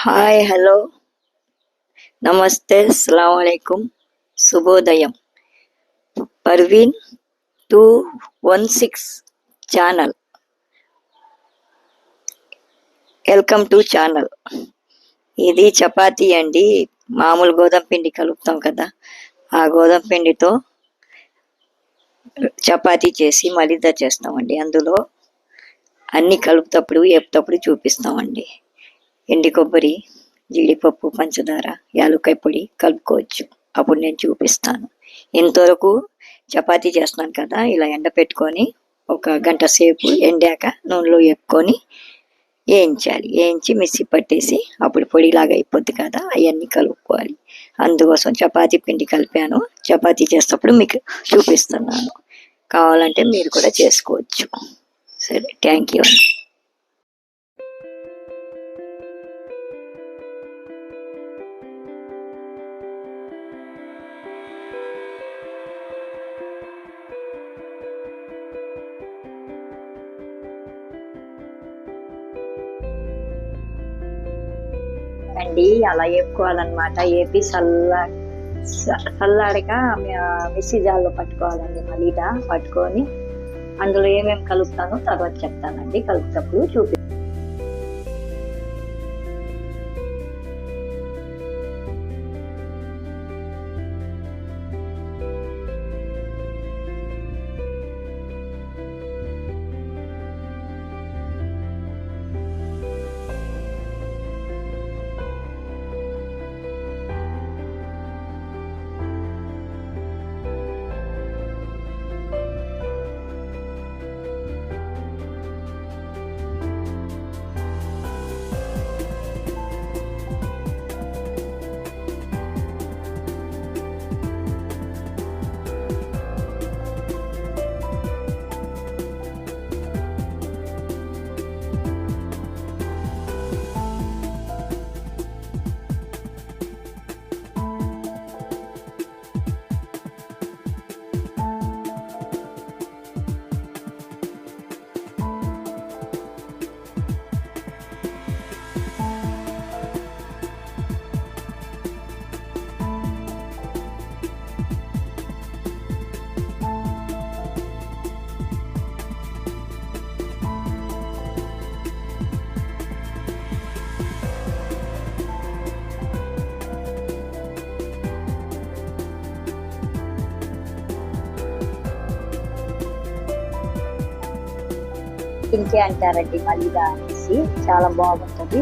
Hi hello నమస్తే అస్సలాముఅలైకుం శుభోదయం. Parveen 216 channel, welcome to channel. ఇది చపాతీ అండి. మామూలు గోధుమ పిండి కలుపుతాం కదా, ఆ గోధుమ పిండితో చపాతీ చేసి మలిదా చేస్తామండి. అందులో అన్నీ కలుపుతప్పుడు వేపుతప్పుడు చూపిస్తామండి. ఎండి కొబ్బరి, జీడిపప్పు, పంచదార, యాలక్కాయ పొడి కలుపుకోవచ్చు. అప్పుడు నేను చూపిస్తాను. ఇంతవరకు చపాతీ చేస్తున్నాను కదా, ఇలా ఎండపెట్టుకొని ఒక గంట సేపు ఎండాక నూనెలో వేపుకొని వేయించి మిక్సీ పట్టేసి అప్పుడు పొడిలాగా అయిపోద్ది కదా, అవన్నీ కలుపుకోవాలి. అందుకోసం చపాతీ పిండి కలిపాను. చపాతీ చేసేటప్పుడు మీకు చూపిస్తున్నాను. కావాలంటే మీరు కూడా చేసుకోవచ్చు. సరే, థ్యాంక్ యూ. అండి అలా వేపుకోవాలన్నమాట. వేపి చల్లాడక మిక్సీ జార్లో పట్టుకోవాలండి. మలిదా పట్టుకొని అందులో ఏమేమి కలుపుతానో తర్వాత చెప్తానండి. కలుపుతప్పుడు చూపి ఇంకే అంటారండి మలిదా అనేసి. చాలా బాగుంటుంది.